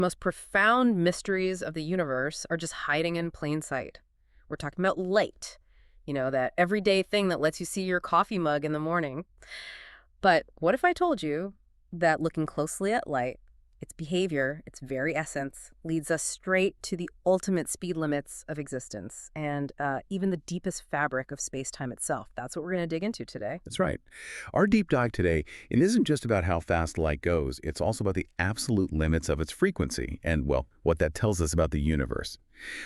Most profound mysteries of the universe are just hiding in plain sight. We're talking about light, that everyday thing that lets you see your coffee mug in the morning. But what if I told you that looking closely at light, its behavior, its very essence, leads us straight to the ultimate speed limits of existence and even the deepest fabric of space-time itself? That's what we're going to dig into today. That's right. Our deep dive today, it isn't just about how fast light goes, it's also about the absolute limits of its frequency and, well, what that tells us about the universe.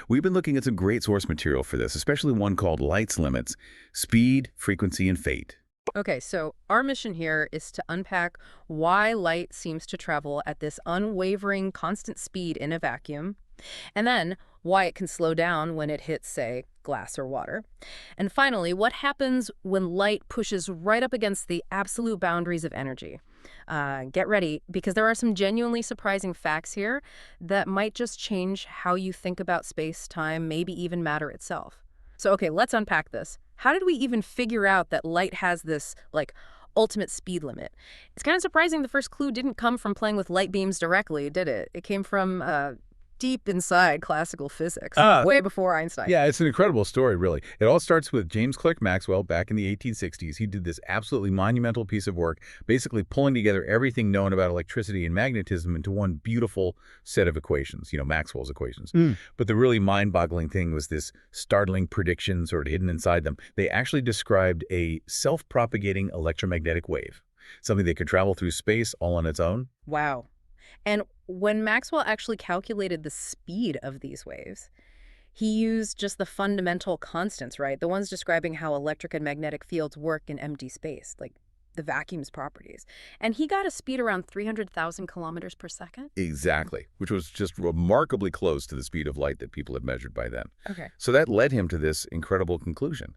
We've been looking at some great source material for this, especially one called Light's Limits: Speed, Frequency, and Fate. Okay, so our mission here is to unpack why light seems to travel at this unwavering, constant speed in a vacuum, and then why it can slow down when it hits, say, glass or water. And finally, what happens when light pushes right up against the absolute boundaries of energy. Get ready, because there are some genuinely surprising facts here that might just change how you think about space, time, maybe even matter itself. So, okay, let's unpack this. How did we even figure out that light has this, ultimate speed limit? It's kind of surprising the first clue didn't come from playing with light beams directly, did it? It came from deep inside classical physics, way before Einstein. Yeah, it's an incredible story, really. It all starts with James Clerk Maxwell back in the 1860s. He did this absolutely monumental piece of work, basically pulling together everything known about electricity and magnetism into one beautiful set of equations, Maxwell's equations. But the really mind-boggling thing was this startling prediction sort of hidden inside them. They actually described a self-propagating electromagnetic wave, something that could travel through space all on its own. Wow. And when Maxwell actually calculated the speed of these waves, he used just the fundamental constants, right? The ones describing how electric and magnetic fields work in empty space, like the vacuum's properties. And he got a speed around 300,000 kilometers per second. Exactly, which was just remarkably close to the speed of light that people had measured by then. Okay. So that led him to this incredible conclusion.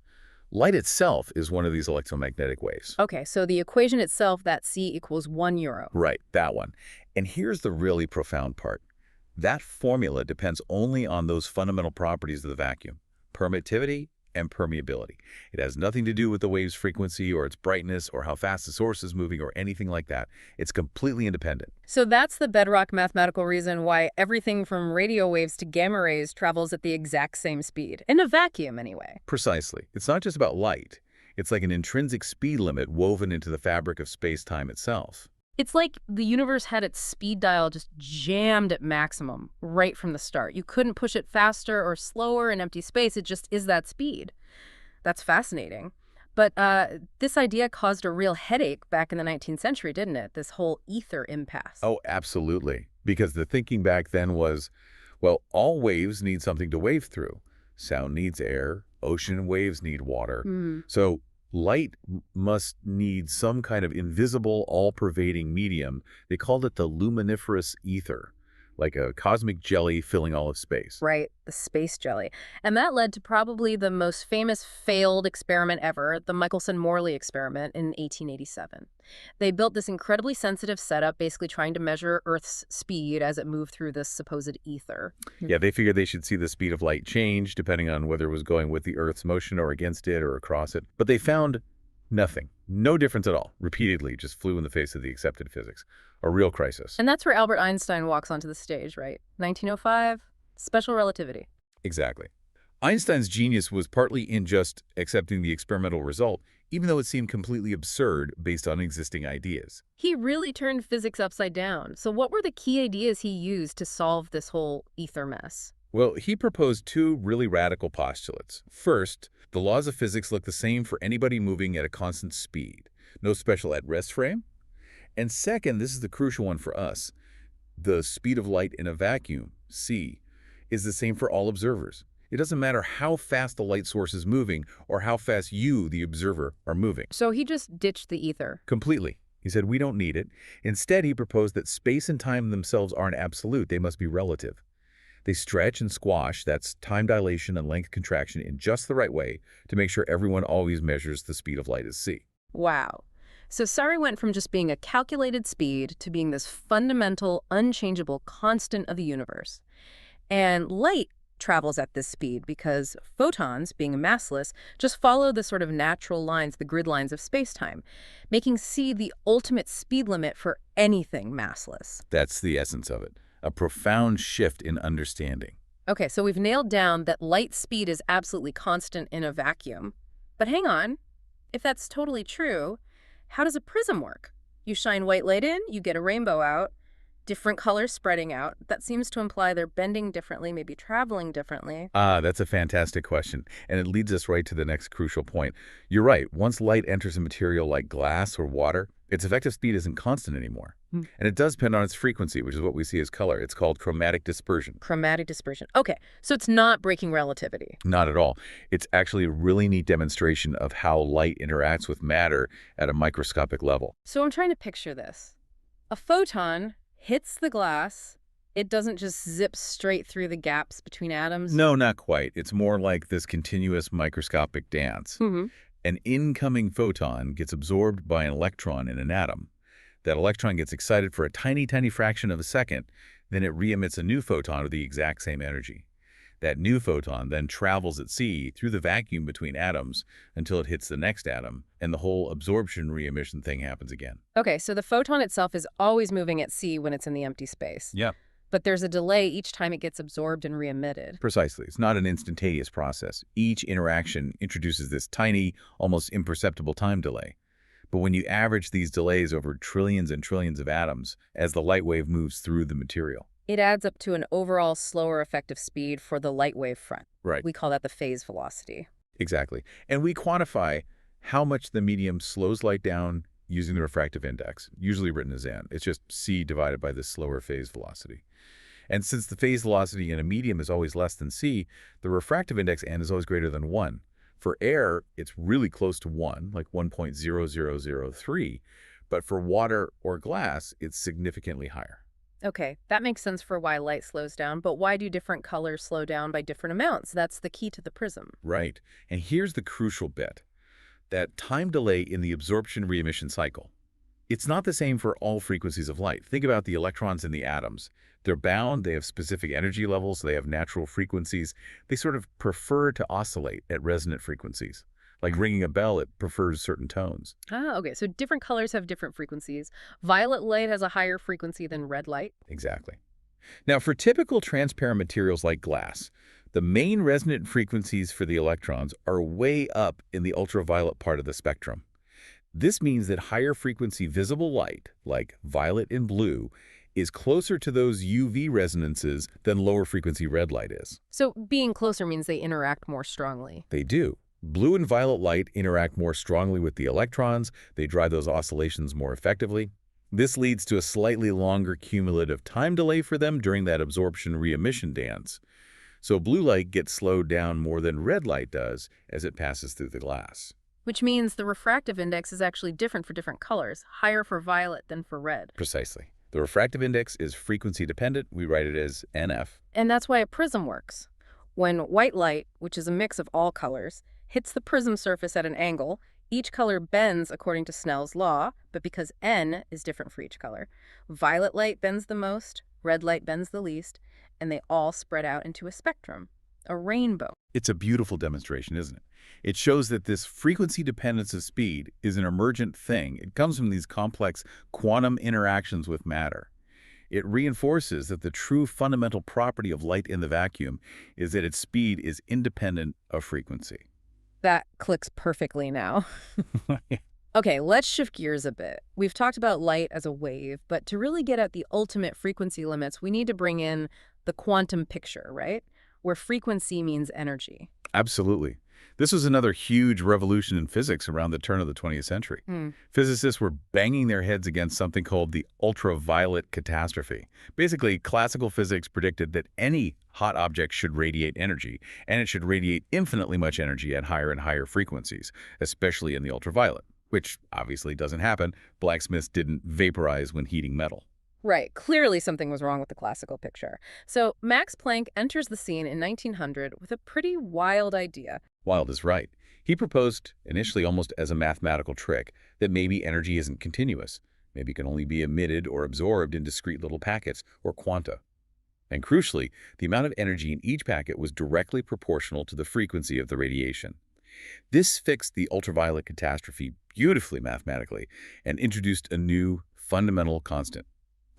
Light itself is one of these electromagnetic waves. Okay, so the equation itself, that C equals 1 euro. Right, that one. And here's the really profound part. That formula depends only on those fundamental properties of the vacuum: permittivity and permeability. It has nothing to do with the wave's frequency or its brightness or how fast the source is moving or anything like that. It's completely independent. So that's the bedrock mathematical reason why everything from radio waves to gamma rays travels at the exact same speed. In a vacuum, anyway. Precisely. It's not just about light. It's like an intrinsic speed limit woven into the fabric of space-time itself. It's like the universe had its speed dial just jammed at maximum right from the start. You couldn't push it faster or slower in empty space. It just is that speed. That's fascinating. But this idea caused a real headache back in the 19th century, didn't it? This whole ether impasse. Oh, absolutely. Because the thinking back then was, well, all waves need something to wave through. Sound needs air. Ocean waves need water. So light must need some kind of invisible, all-pervading medium. They called it the luminiferous ether, like a cosmic jelly filling all of space. Right, the space jelly. And that led to probably the most famous failed experiment ever, the Michelson-Morley experiment in 1887. They built this incredibly sensitive setup, basically trying to measure Earth's speed as it moved through this supposed ether. Yeah, they figured they should see the speed of light change depending on whether it was going with the Earth's motion or against it or across it. But they found nothing. No difference at all. Repeatedly just flew in the face of the accepted physics. A real crisis. And that's where Albert Einstein walks onto the stage, right? 1905, special relativity. Exactly. Einstein's genius was partly in just accepting the experimental result, even though it seemed completely absurd based on existing ideas. He really turned physics upside down. So what were the key ideas he used to solve this whole ether mess? Well, he proposed two really radical postulates. First, the laws of physics look the same for anybody moving at a constant speed. No special at-rest frame. And second, this is the crucial one for us, the speed of light in a vacuum, c, is the same for all observers. It doesn't matter how fast the light source is moving or how fast you, the observer, are moving. So he just ditched the ether. Completely. He said we don't need it. Instead, he proposed that space and time themselves aren't absolute. They must be relative. They stretch and squash, that's time dilation and length contraction, in just the right way to make sure everyone always measures the speed of light as c. Wow. So Surrey went from just being a calculated speed to being this fundamental, unchangeable constant of the universe. And light travels at this speed because photons, being massless, just follow the sort of natural lines, the grid lines of space-time, making c the ultimate speed limit for anything massless. That's the essence of it. A profound shift in understanding. Okay, so we've nailed down that light speed is absolutely constant in a vacuum. But hang on, if that's totally true, how does a prism work? You shine white light in, you get a rainbow out, different colors spreading out. That seems to imply they're bending differently, maybe traveling differently. Ah, that's a fantastic question, and it leads us right to the next crucial point. You're right. Once light enters a material like glass or water, its effective speed isn't constant anymore. Hmm. And it does depend on its frequency, which is what we see as color. It's called chromatic dispersion. Chromatic dispersion. Okay, so it's not breaking relativity. Not at all. It's actually a really neat demonstration of how light interacts with matter at a microscopic level. So I'm trying to picture this. A photon hits the glass. It doesn't just zip straight through the gaps between atoms. No, not quite. It's more like this continuous microscopic dance. Hmm. An incoming photon gets absorbed by an electron in an atom. That electron gets excited for a tiny, tiny fraction of a second, then it re-emits a new photon with the exact same energy. That new photon then travels at c through the vacuum between atoms until it hits the next atom, and the whole absorption re-emission thing happens again. Okay, so the photon itself is always moving at c when it's in the empty space. Yeah, But there's a delay each time it gets absorbed and re-emitted. precisely. It's not an instantaneous process. Each interaction introduces this tiny, almost imperceptible time delay. But when you average these delays over trillions and trillions of atoms as the light wave moves through the material. It adds up to an overall slower effective speed for the light wave front. Right. We call that the phase velocity. Exactly. And we quantify how much the medium slows light down using the refractive index, usually written as n. It's just c divided by the slower phase velocity. And since the phase velocity in a medium is always less than c, the refractive index n is always greater than 1. For air, it's really close to 1, like 1.0003, but for water or glass, it's significantly higher. Okay, that makes sense for why light slows down, but why do different colors slow down by different amounts? That's the key to the prism. Right. And here's the crucial bit, that time delay in the absorption re-emission cycle. It's not the same for all frequencies of light. Think about the electrons in the atoms. They're bound, they have specific energy levels, they have natural frequencies. They sort of prefer to oscillate at resonant frequencies. Like ringing a bell, it prefers certain tones. Ah, okay, so different colors have different frequencies. Violet light has a higher frequency than red light. Exactly. Now, for typical transparent materials like glass, the main resonant frequencies for the electrons are way up in the ultraviolet part of the spectrum. This means that higher frequency visible light, like violet and blue, is closer to those UV resonances than lower frequency red light is. So being closer means they interact more strongly. They do. Blue and violet light interact more strongly with the electrons. They drive those oscillations more effectively. This leads to a slightly longer cumulative time delay for them during that absorption re-emission dance. So blue light gets slowed down more than red light does as it passes through the glass. Which means the refractive index is actually different for different colors, higher for violet than for red. Precisely. The refractive index is frequency dependent. We write it as NF. And that's why a prism works. When white light, which is a mix of all colors, hits the prism surface at an angle, each color bends according to Snell's law, but because N is different for each color. Violet light bends the most, red light bends the least, and they all spread out into a spectrum, a rainbow. It's a beautiful demonstration, isn't it? It shows that this frequency dependence of speed is an emergent thing. It comes from these complex quantum interactions with matter. It reinforces that the true fundamental property of light in the vacuum is that its speed is independent of frequency. That clicks perfectly now. Okay, let's shift gears a bit. We've talked about light as a wave, but to really get at the ultimate frequency limits, we need to bring in the quantum picture, right? Where frequency means energy. Absolutely. This was another huge revolution in physics around the turn of the 20th century. Physicists were banging their heads against something called the ultraviolet catastrophe. Basically, classical physics predicted that any hot object should radiate energy, and it should radiate infinitely much energy at higher and higher frequencies, especially in the ultraviolet, which obviously doesn't happen. Blacksmiths didn't vaporize when heating metal. Right. Clearly something was wrong with the classical picture. So Max Planck enters the scene in 1900 with a pretty wild idea. Wild is right. He proposed, initially almost as a mathematical trick, that maybe energy isn't continuous. Maybe it can only be emitted or absorbed in discrete little packets, or quanta. And crucially, the amount of energy in each packet was directly proportional to the frequency of the radiation. This fixed the ultraviolet catastrophe beautifully mathematically and introduced a new fundamental constant,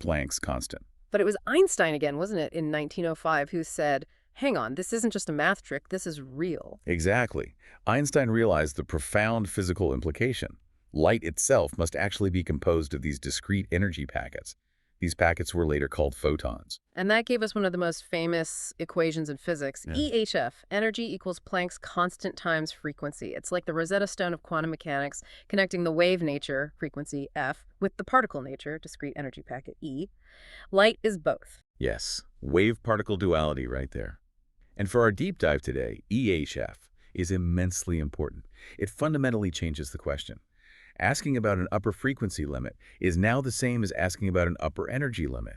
Planck's constant. But it was Einstein again, wasn't it, in 1905, who said, hang on, this isn't just a math trick, this is real. Exactly. Einstein realized the profound physical implication. Light itself must actually be composed of these discrete energy packets. These packets were later called photons. And that gave us one of the most famous equations in physics, Yeah. EHF, energy equals Planck's constant times frequency. It's like the Rosetta Stone of quantum mechanics, connecting the wave nature, frequency F, with the particle nature, discrete energy packet E. Light is both. Yes, wave-particle duality right there. And for our deep dive today, EHF is immensely important. It fundamentally changes the question. Asking about an upper frequency limit is now the same as asking about an upper energy limit.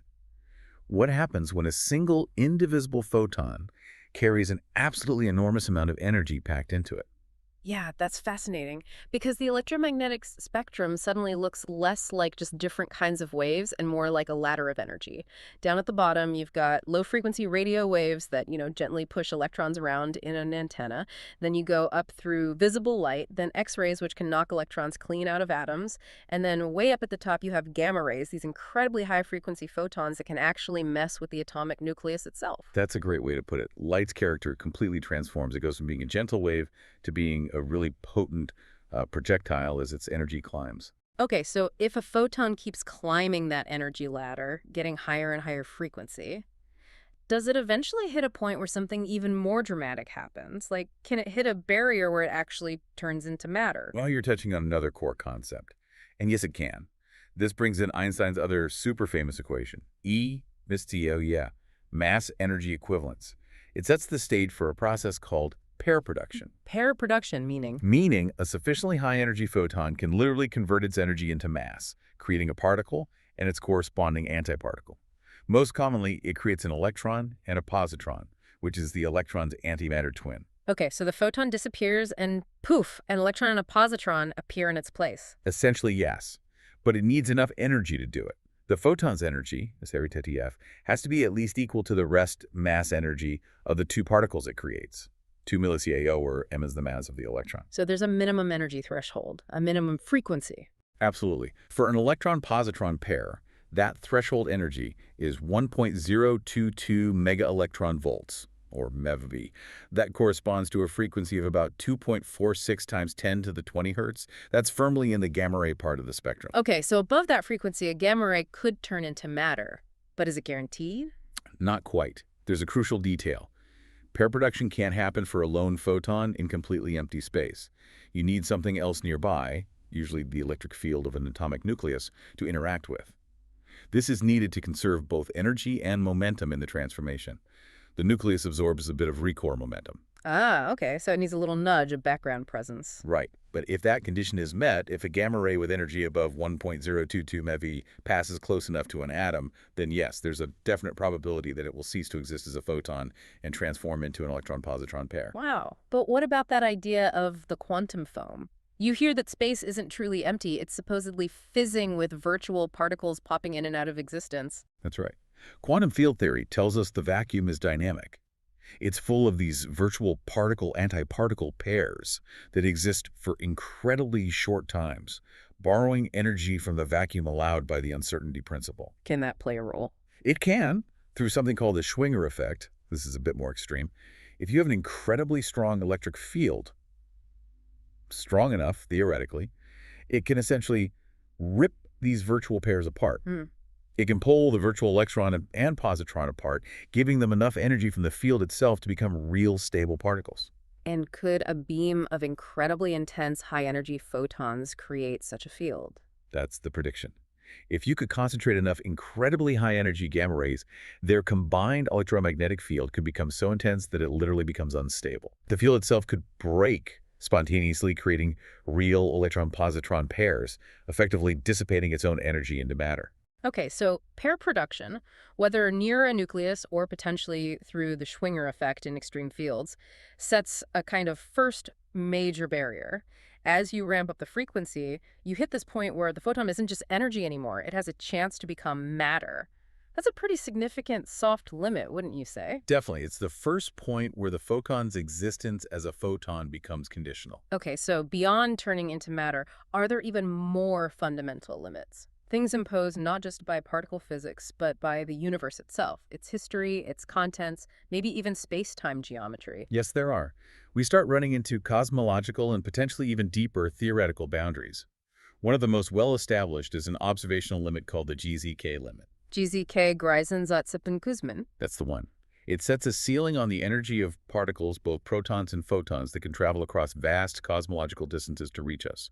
What happens when a single indivisible photon carries an absolutely enormous amount of energy packed into it? Yeah, that's fascinating because the electromagnetic spectrum suddenly looks less like just different kinds of waves and more like a ladder of energy. Down at the bottom, you've got low-frequency radio waves that, gently push electrons around in an antenna. Then you go up through visible light, then X-rays, which can knock electrons clean out of atoms. And then way up at the top, you have gamma rays, these incredibly high-frequency photons that can actually mess with the atomic nucleus itself. That's a great way to put it. Light's character completely transforms. It goes from being a gentle wave to being a really potent projectile as its energy climbs. Okay, so if a photon keeps climbing that energy ladder, getting higher and higher frequency, does it eventually hit a point where something even more dramatic happens? Like, can it hit a barrier where it actually turns into matter? Well, you're touching on another core concept. And yes, it can. This brings in Einstein's other super famous equation, yeah, mass-energy equivalence. It sets the stage for a process called pair production. Pair production, meaning? Meaning a sufficiently high-energy photon can literally convert its energy into mass, creating a particle and its corresponding antiparticle. Most commonly, it creates an electron and a positron, which is the electron's antimatter twin. Okay, so the photon disappears and poof, an electron and a positron appear in its place. Essentially, yes, but it needs enough energy to do it. The photon's energy, SRTF, has to be at least equal to the rest mass energy of the two particles it creates. 2 milli-CAO, where m is the mass of the electron. So there's a minimum energy threshold, a minimum frequency. Absolutely. For an electron-positron pair, that threshold energy is 1.022 mega-electron volts, or MeV. That corresponds to a frequency of about 2.46 times 10 to the 20 hertz. That's firmly in the gamma ray part of the spectrum. Okay, so above that frequency, a gamma ray could turn into matter. But is it guaranteed? Not quite. There's a crucial detail. Pair production can't happen for a lone photon in completely empty space. You need something else nearby, usually the electric field of an atomic nucleus, to interact with. This is needed to conserve both energy and momentum in the transformation. The nucleus absorbs a bit of recore momentum. Ah, okay, so it needs a little nudge of background presence. Right. But if that condition is met, if a gamma ray with energy above 1.022 MeV passes close enough to an atom, then yes, there's a definite probability that it will cease to exist as a photon and transform into an electron-positron pair. Wow. But what about that idea of the quantum foam? You hear that space isn't truly empty. It's supposedly fizzing with virtual particles popping in and out of existence. That's right. Quantum field theory tells us the vacuum is dynamic. It's full of these virtual particle-antiparticle pairs that exist for incredibly short times, borrowing energy from the vacuum allowed by the uncertainty principle. Can that play a role? It can, through something called the Schwinger effect. This is a bit more extreme. If you have an incredibly strong electric field, strong enough, theoretically, it can essentially rip these virtual pairs apart. It can pull the virtual electron and positron apart, giving them enough energy from the field itself to become real stable particles. And could a beam of incredibly intense high-energy photons create such a field? That's the prediction. If you could concentrate enough incredibly high-energy gamma rays, their combined electromagnetic field could become so intense that it literally becomes unstable. The field itself could break, spontaneously creating real electron-positron pairs, effectively dissipating its own energy into matter. Okay, so pair production, whether near a nucleus or potentially through the Schwinger effect in extreme fields, sets a kind of first major barrier. As you ramp up the frequency, you hit this point where the photon isn't just energy anymore. It has a chance to become matter. That's a pretty significant soft limit, wouldn't you say? Definitely. It's the first point where the photon's existence as a photon becomes conditional. Okay, so beyond turning into matter, are there even more fundamental limits? Things imposed not just by particle physics, but by the universe itself, its history, its contents, maybe even space-time geometry. Yes, there are. We start running into cosmological and potentially even deeper theoretical boundaries. One of the most well-established is an observational limit called the GZK limit. GZK Greisen-Zatzipin-Kuzmin. That's the one. It sets a ceiling on the energy of particles, both protons and photons, that can travel across vast cosmological distances to reach us.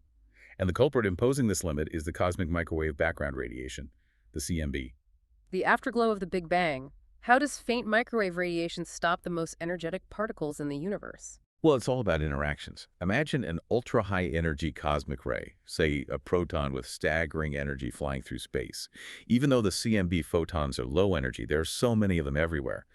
And the culprit imposing this limit is the cosmic microwave background radiation, the CMB. The afterglow of the Big Bang. How does faint microwave radiation stop the most energetic particles in the universe? Well, it's all about interactions. Imagine an ultra-high energy cosmic ray, say a proton with staggering energy flying through space. Even though the CMB photons are low energy, there are so many of them everywhere.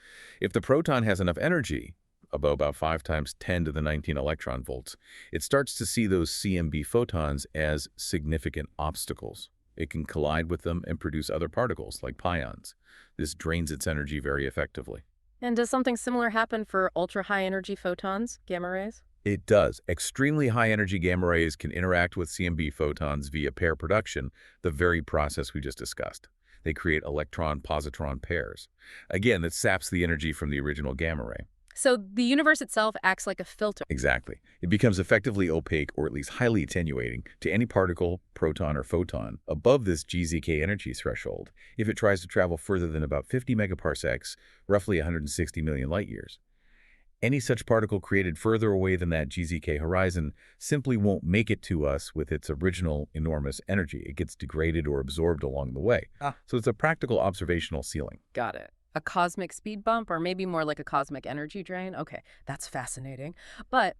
If the proton has enough energy, about 5 times 10 to the 19 electron volts, it starts to see those CMB photons as significant obstacles. It can collide with them and produce other particles, like pions. This drains its energy very effectively. And does something similar happen for ultra-high energy photons, gamma rays? It does. Extremely high-energy gamma rays can interact with CMB photons via pair production, the very process we just discussed. They create electron-positron pairs. Again, that saps the energy from the original gamma ray. So the universe itself acts like a filter. Exactly. It becomes effectively opaque, or at least highly attenuating, to any particle, proton, or photon above this GZK energy threshold if it tries to travel further than about 50 megaparsecs, roughly 160 million light-years. Any such particle created further away than that GZK horizon simply won't make it to us with its original enormous energy. It gets degraded or absorbed along the way. So it's a practical observational ceiling. Got it. A cosmic speed bump, or maybe more like a cosmic energy drain? Okay, that's fascinating. But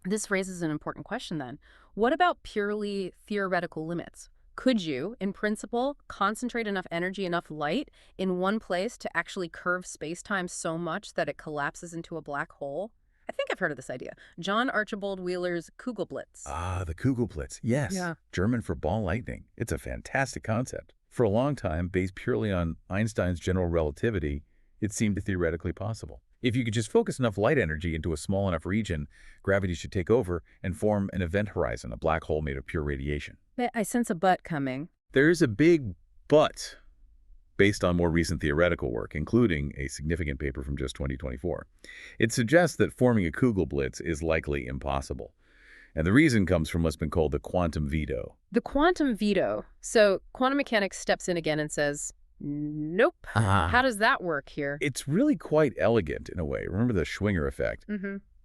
this raises an important question then. What about purely theoretical limits? Could you, in principle, concentrate enough energy, enough light, in one place to actually curve space-time so much that it collapses into a black hole? I think I've heard of this idea. John Archibald Wheeler's Kugelblitz. Ah, the Kugelblitz. Yes. Yeah. German for ball lightning. It's a fantastic concept. For a long time, based purely on Einstein's general relativity, it seemed theoretically possible. If you could just focus enough light energy into a small enough region, gravity should take over and form an event horizon, a black hole made of pure radiation. But I sense a but coming. There is a big but based on more recent theoretical work, including a significant paper from just 2024. It suggests that forming a Kugelblitz is likely impossible. And the reason comes from what's been called the quantum veto. The quantum veto. So quantum mechanics steps in again and says, nope. How does that work here? It's really quite elegant in a way. Remember the Schwinger effect?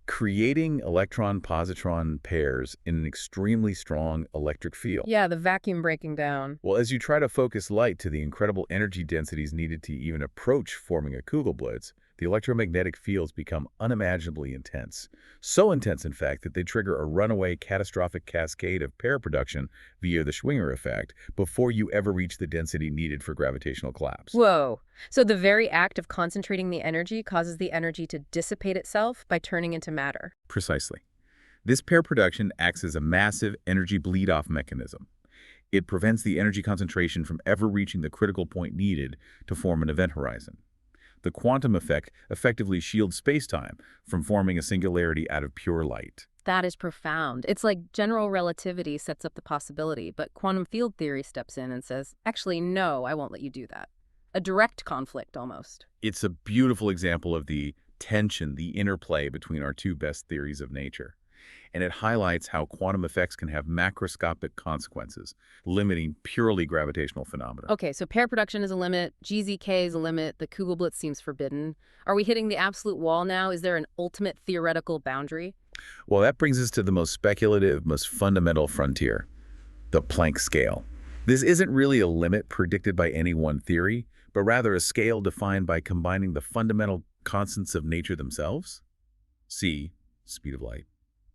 Creating electron-positron pairs in an extremely strong electric field. Yeah, the vacuum breaking down. Well, as you try to focus light to the incredible energy densities needed to even approach forming a Kugelblitz, the electromagnetic fields become unimaginably intense. So intense, in fact, that they trigger a runaway catastrophic cascade of pair production via the Schwinger effect before you ever reach the density needed for gravitational collapse. Whoa. So the very act of concentrating the energy causes the energy to dissipate itself by turning into matter. Precisely. This pair production acts as a massive energy bleed-off mechanism. It prevents the energy concentration from ever reaching the critical point needed to form an event horizon. The quantum effect effectively shields spacetime from forming a singularity out of pure light. That is profound. It's like general relativity sets up the possibility, but quantum field theory steps in and says, actually, no, I won't let you do that. A direct conflict, almost. It's a beautiful example of the tension, the interplay between our two best theories of nature. And it highlights how quantum effects can have macroscopic consequences, limiting purely gravitational phenomena. Okay, so pair production is a limit, GZK is a limit, the Kugelblitz seems forbidden. Are we hitting the absolute wall now? Is there an ultimate theoretical boundary? Well, that brings us to the most speculative, most fundamental frontier, the Planck scale. This isn't really a limit predicted by any one theory, but rather a scale defined by combining the fundamental constants of nature themselves, c, speed of light,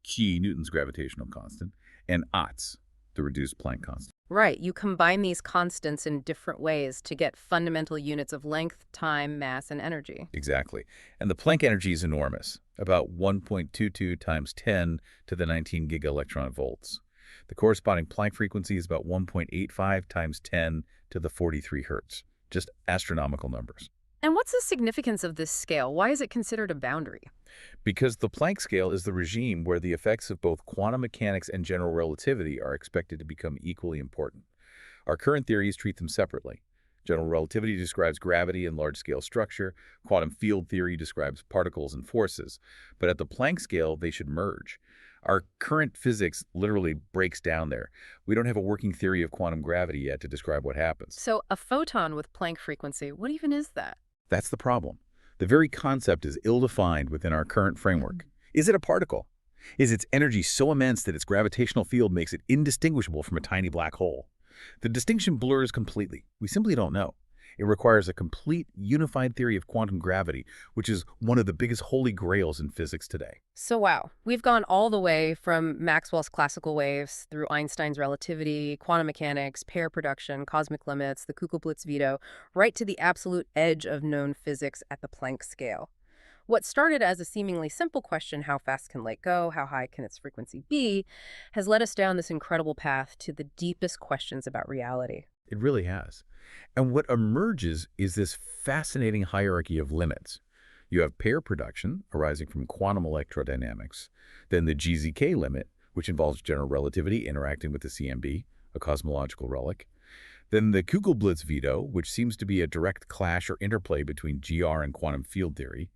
G, Newton's gravitational constant, and Otz, the reduced Planck constant. Right, you combine these constants in different ways to get fundamental units of length, time, mass, and energy. Exactly. And the Planck energy is enormous, about 1.22 times 10 to the 19 giga-electron volts. The corresponding Planck frequency is about 1.85 times 10 to the 43 hertz. Just astronomical numbers. And what's the significance of this scale? Why is it considered a boundary? Because the Planck scale is the regime where the effects of both quantum mechanics and general relativity are expected to become equally important. Our current theories treat them separately. General relativity describes gravity and large-scale structure. Quantum field theory describes particles and forces. But at the Planck scale, they should merge. Our current physics literally breaks down there. We don't have a working theory of quantum gravity yet to describe what happens. So a photon with Planck frequency, what even is that? That's the problem. The very concept is ill-defined within our current framework. Is it a particle? Is its energy so immense that its gravitational field makes it indistinguishable from a tiny black hole? The distinction blurs completely. We simply don't know. It requires a complete, unified theory of quantum gravity, which is one of the biggest holy grails in physics today. So wow, we've gone all the way from Maxwell's classical waves through Einstein's relativity, quantum mechanics, pair production, cosmic limits, the Kugelblitz veto, right to the absolute edge of known physics at the Planck scale. What started as a seemingly simple question, how fast can light go, how high can its frequency be, has led us down this incredible path to the deepest questions about reality. It really has. And what emerges is this fascinating hierarchy of limits. You have pair production arising from quantum electrodynamics, then the GZK limit, which involves general relativity interacting with the CMB, a cosmological relic, then the Kugelblitz veto, which seems to be a direct clash or interplay between GR and quantum field theory,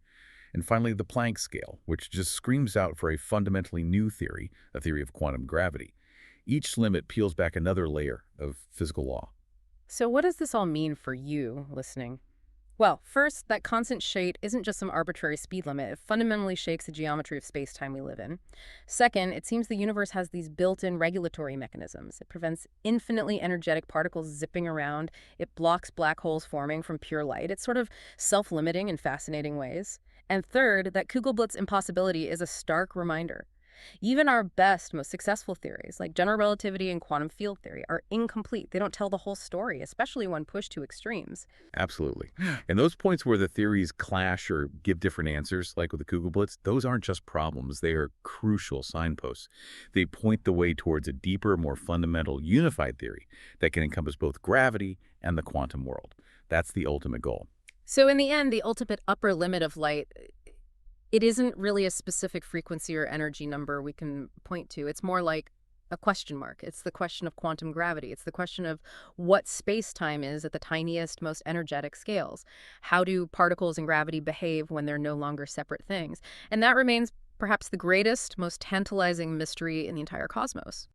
and finally the Planck scale, which just screams out for a fundamentally new theory, a theory of quantum gravity. Each limit peels back another layer of physical law. So what does this all mean for you listening? Well, first, that constant shade isn't just some arbitrary speed limit. It fundamentally shakes the geometry of space-time we live in. Second, it seems the universe has these built-in regulatory mechanisms. It prevents infinitely energetic particles zipping around. It blocks black holes forming from pure light. It's sort of self-limiting in fascinating ways. And third, that Kugelblitz impossibility is a stark reminder. Even our best, most successful theories, like general relativity and quantum field theory, are incomplete. They don't tell the whole story, especially when pushed to extremes. Absolutely. And those points where the theories clash or give different answers, like with the Kugelblitz, those aren't just problems. They are crucial signposts. They point the way towards a deeper, more fundamental, unified theory that can encompass both gravity and the quantum world. That's the ultimate goal. So in the end, the ultimate upper limit of light, it isn't really a specific frequency or energy number we can point to. It's more like a question mark. It's the question of quantum gravity. It's the question of what space-time is at the tiniest, most energetic scales. How do particles and gravity behave when they're no longer separate things? And that remains perhaps the greatest, most tantalizing mystery in the entire cosmos.